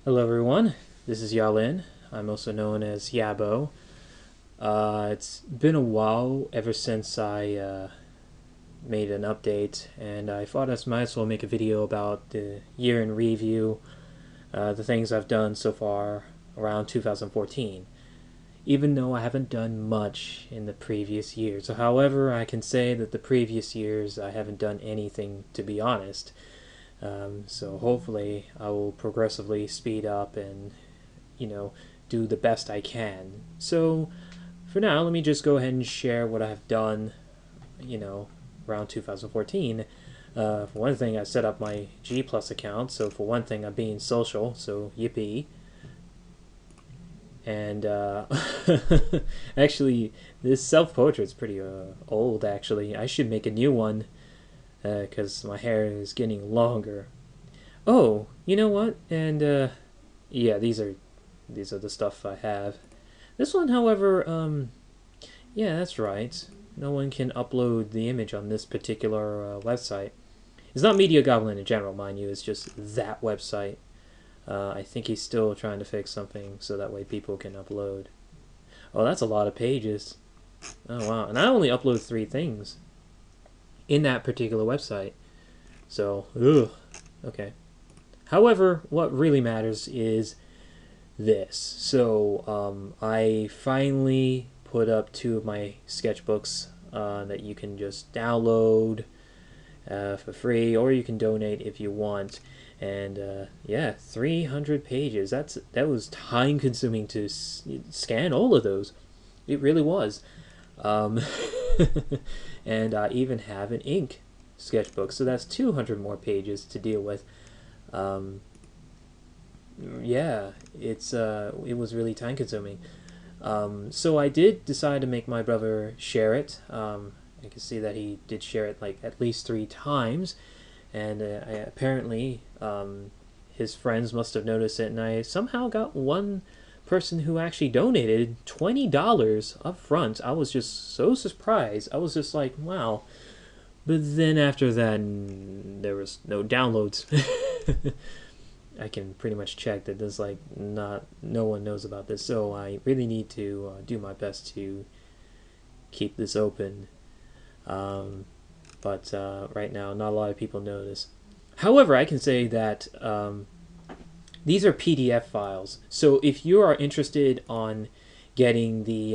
Hello everyone, this is Yalin. I'm also known as Yabo. It's been a while ever since I made an update, and I thought I might as well make a video about the year in review, the things I've done so far around 2014. Even though I haven't done much in the previous years. However, I can say that the previous years I haven't done anything, to be honest. So hopefully I will progressively speed up and, do the best I can. So for now, let me just go ahead and share what I've done, around 2014. For one thing, I set up my G Plus account, so for one thing, I'm being social, so yippee. And actually, this self-portrait's pretty old, actually. I should make a new one, because my hair is getting longer. Oh, you know what? And yeah, these are the stuff I have. This one, however, yeah, that's right. No one can upload the image on this particular website. It's not Media Goblin in general, mind you. It's just that website. I think he's still trying to fix something so that way people can upload. Oh, that's a lot of pages. Oh, wow. And I only upload 3 things in that particular website. So, ugh. Okay. However, what really matters is this. So, I finally put up 2 of my sketchbooks that you can just download for free, or you can donate if you want. And yeah, 300 pages. That was time consuming to scan all of those. It really was. Um, and I even have an ink sketchbook, so that's 200 more pages to deal with. Yeah, it was really time consuming. So I did decide to make my brother share it. I can see that he did share it like at least 3 times, and apparently his friends must have noticed it, and I somehow got one person who actually donated $20 up front. I was just so surprised. I was just like, wow. But then after that, there was no downloads. I can pretty much check that there's like no one knows about this, so I really need to do my best to keep this open. But right now, not a lot of people know this. However, I can say that these are PDF files. So if you are interested on getting the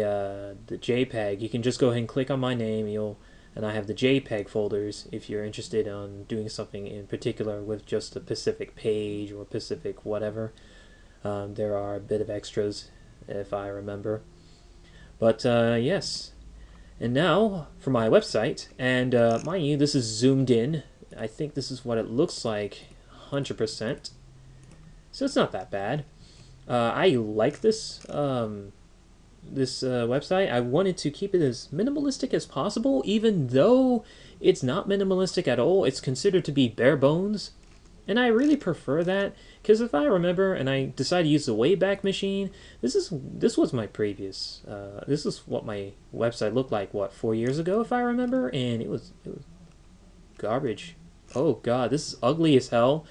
JPEG, you can just go ahead and click on my name. And I have the JPEG folders if you're interested on doing something in particular with just a specific page or specific whatever. There are a bit of extras if I remember. But yes. And now for my website, and mind you, this is zoomed in. I think this is what it looks like 100%. So it's not that bad. I like this website. I wanted to keep it as minimalistic as possible, even though it's not minimalistic at all. It's considered to be bare bones, and I really prefer that, because if I remember, and I decided to use the Wayback Machine, this was my previous. This is what my website looked like. What, 4 years ago, if I remember, and it was garbage. Oh God, this is ugly as hell.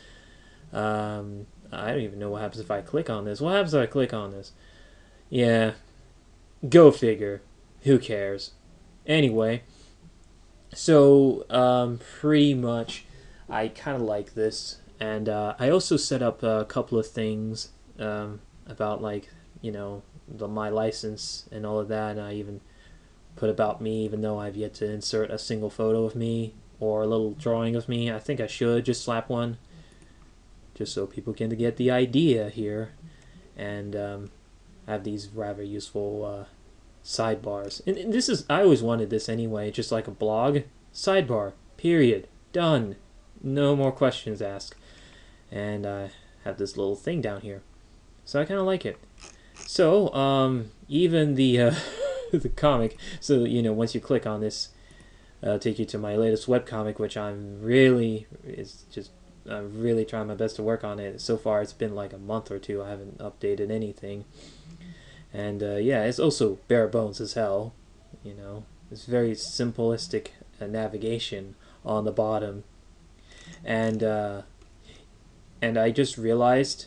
I don't even know what happens if I click on this. What happens if I click on this? Yeah, go figure. Who cares? Anyway, so pretty much, I kind of like this, and I also set up a couple of things about like my license and all of that. And I even put about me, even though I've yet to insert a single photo of me or a little drawing of me. I think I should just slap one, just so people can get the idea here, and have these rather useful sidebars. And this is, I always wanted this anyway, just like a blog. Sidebar, period, done. No more questions asked. And I have this little thing down here, so I kind of like it. So even the the comic. So once you click on this, take you to my latest webcomic, which I'm really trying my best to work on it. So far, it's been like a month or 2. I haven't updated anything, and yeah, it's also bare bones as hell. It's very simplistic navigation on the bottom, and I just realized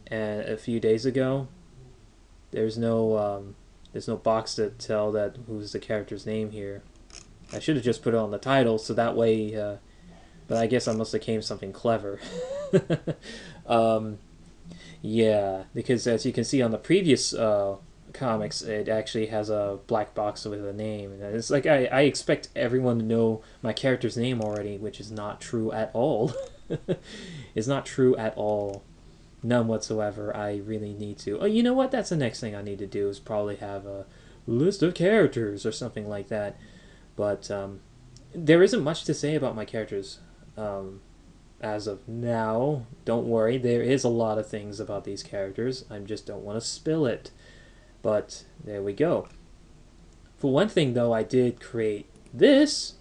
and a few days ago. There's no box to tell that who's the character's name here. I should have just put it on the title so that way. But I guess I must have came something clever. um, yeah, because as you can see on the previous comics, it actually has a black box with a name. And it's like I expect everyone to know my character's name already, which is not true at all. It's not true at all. None whatsoever. I really need to. Oh, you know what? That's the next thing I need to do is probably have a list of characters or something like that. But there isn't much to say about my characters um, as of now. Don't worry, there is a lot of things about these characters. I just don't want to spill it. But there we go. For one thing, though, I did create this,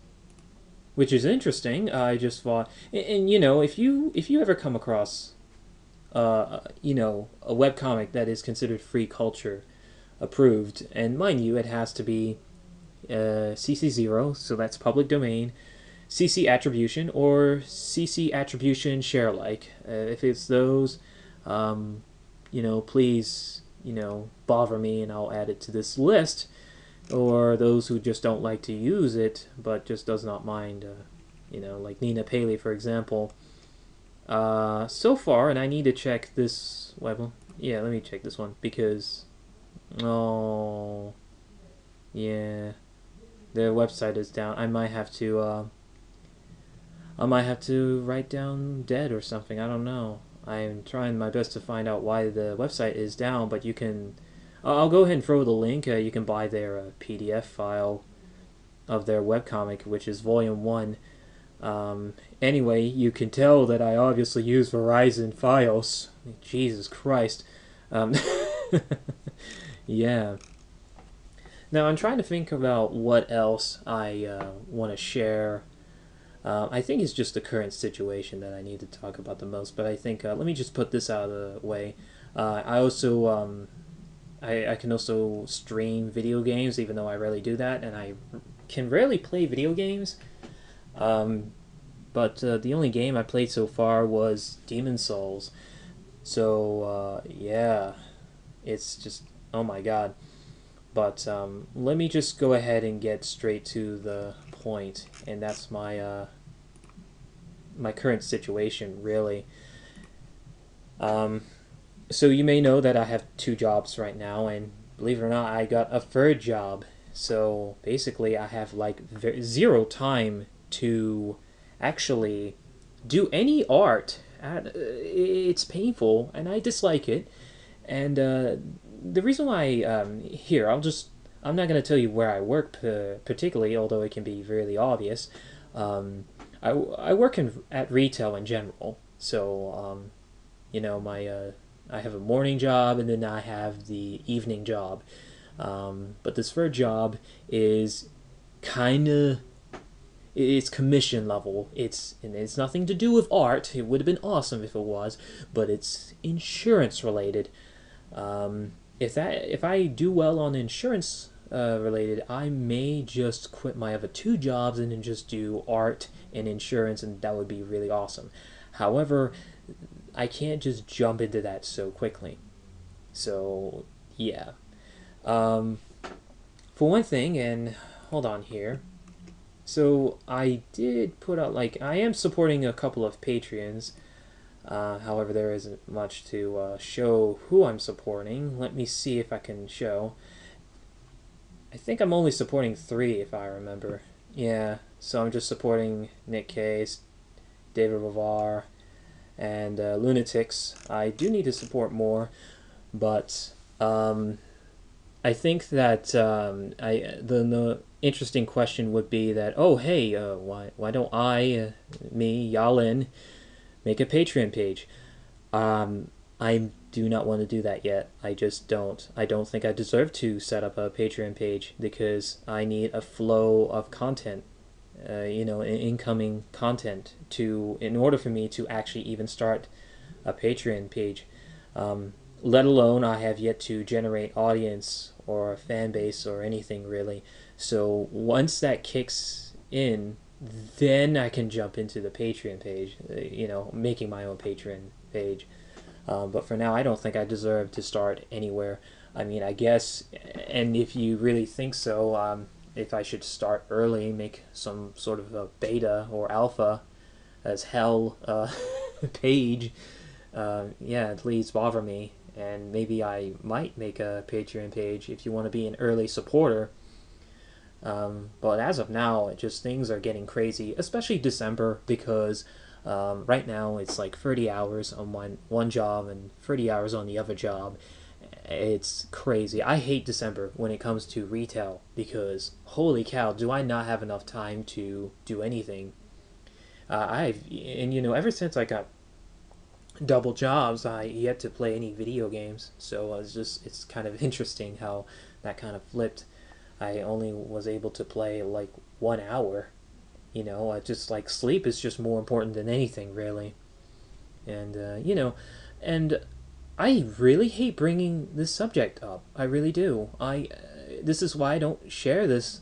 which is interesting. I just thought, and you know, if you ever come across, a webcomic that is considered free culture approved, and mind you, it has to be CC0, so that's public domain, CC attribution, or CC attribution share alike. If it's those, please, bother me and I'll add it to this list. Or those who just don't like to use it, but just does not mind, like Nina Paley, for example. So far, and I need to check this web. Yeah, let me check this one because, oh, yeah, their website is down. I might have to write down dead or something. I don't know. I'm trying my best to find out why the website is down, but you can. I'll go ahead and throw the link. You can buy their PDF file of their webcomic, which is Volume 1. Anyway, you can tell that I obviously use Verizon Fios. Jesus Christ. Yeah. Now, I'm trying to think about what else I want to share. I think it's just the current situation that I need to talk about the most, but I think, let me just put this out of the way. I also, I can also stream video games, even though I rarely do that, and I can rarely play video games. But the only game I played so far was Demon's Souls. So, yeah, it's just, oh my god. But let me just go ahead and get straight to the point, and that's my my current situation, really. So you may know that I have 2 jobs right now, and believe it or not, I got a 3rd job. So basically, I have like 0 time to actually do any art. It's painful, and I dislike it. And the reason why here, I'm not going to tell you where I work particularly, although it can be really obvious. I work at retail in general, so my I have a morning job and then I have the evening job. But this 3rd job is kind of, it's commission level. It's nothing to do with art. It would have been awesome if it was, but it's insurance related. If I do well on insurance related, I may just quit my other 2 jobs and then just do art and insurance, and that would be really awesome. However, I can't just jump into that so quickly. So, yeah. For one thing, and hold on here. So, I did put out, I am supporting a couple of Patreons. However, there isn't much to show who I'm supporting. Let me see if I can show. I think I'm only supporting 3, if I remember. Yeah, so I'm just supporting Nick Case, David Ravar, and Lunatics. I do need to support more, but I think that the interesting question would be that, oh hey, why don't me Yalin, make a Patreon page? I do not want to do that yet. I just don't. I don't think I deserve to set up a Patreon page because I need a flow of content, incoming content in order for me to actually even start a Patreon page. Let alone I have yet to generate audience or a fan base or anything really. So once that kicks in, then I can jump into the Patreon page, making my own Patreon page. But for now, I don't think I deserve to start anywhere. I mean, I guess, and if you really think so, if I should start early, make some sort of a beta or alpha as hell page, yeah, please bother me. And maybe I might make a Patreon page if you want to be an early supporter. But as of now, it just things are getting crazy, especially December, because right now it's like 30 hours on one job and 30 hours on the other job. It's crazy. I hate December when it comes to retail because holy cow, do I not have enough time to do anything. Ever since I got double jobs, I yet to play any video games. So it's kind of interesting how that kind of flipped. I only was able to play like 1 hour. I just like sleep is just more important than anything, really. And and I really hate bringing this subject up. I really do. This is why I don't share this.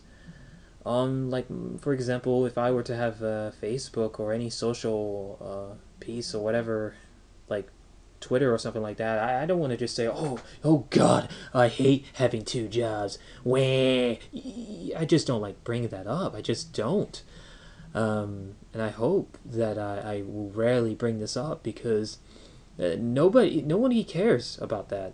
Like for example, if I were to have Facebook or any social piece or whatever, like Twitter or something like that, I don't want to just say, oh God, I hate having two jobs. Wah. I just don't like bringing that up. I just don't. And I hope that I will rarely bring this up because nobody cares about that,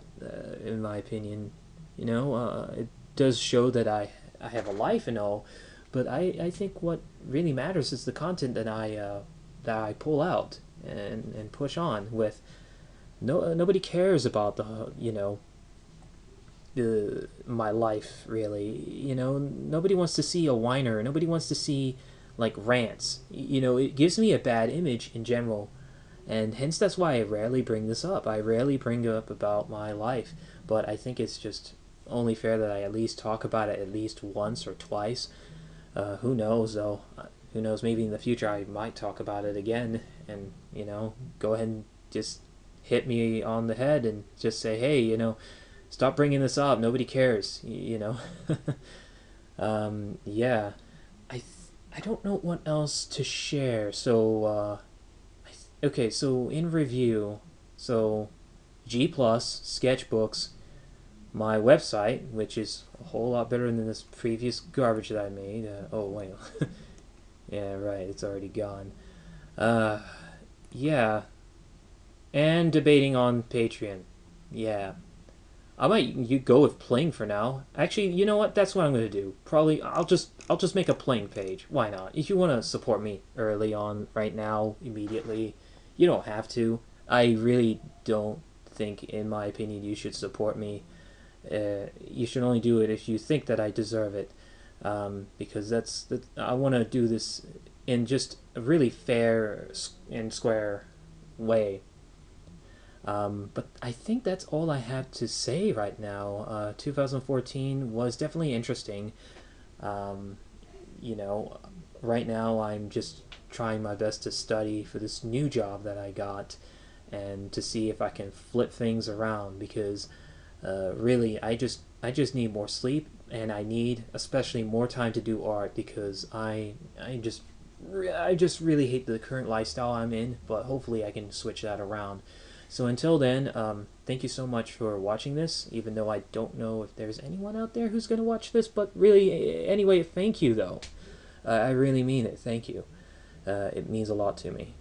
in my opinion. It does show that I have a life and all, but I think what really matters is the content that I pull out and push on with. Nobody cares about my life really. Nobody wants to see a whiner. Nobody wants to see like rants. It gives me a bad image in general, and hence that's why I rarely bring this up. I rarely bring up about my life, but I think it's just only fair that I at least talk about it at least once or twice. Who knows though? Who knows? Maybe in the future I might talk about it again, and go ahead and just hit me on the head and just say, hey, stop bringing this up. Nobody cares. Yeah. I don't know what else to share. So, okay, so in review, so G Plus sketchbooks, my website, which is a whole lot better than this previous garbage that I made. Oh wait, yeah, right, it's already gone. Yeah, and debating on Patreon. Yeah, I might you go with Pling for now. Actually, you know what? That's what I'm gonna do. Probably I'll just make a Pling page. Why not? If you want to support me early on, right now, immediately, you don't have to. I really don't think, in my opinion, you should support me. You should only do it if you think that I deserve it, because I want to do this in just a really fair and square way. But I think that's all I have to say right now. 2014 was definitely interesting. Um, right now I'm just trying my best to study for this new job that I got and to see if I can flip things around because really I just need more sleep and I need especially more time to do art because I just really hate the current lifestyle I'm in, but hopefully I can switch that around. So until then, thank you so much for watching this, even though I don't know if there's anyone out there who's going to watch this, but really, anyway, thank you, though. I really mean it. Thank you. It means a lot to me.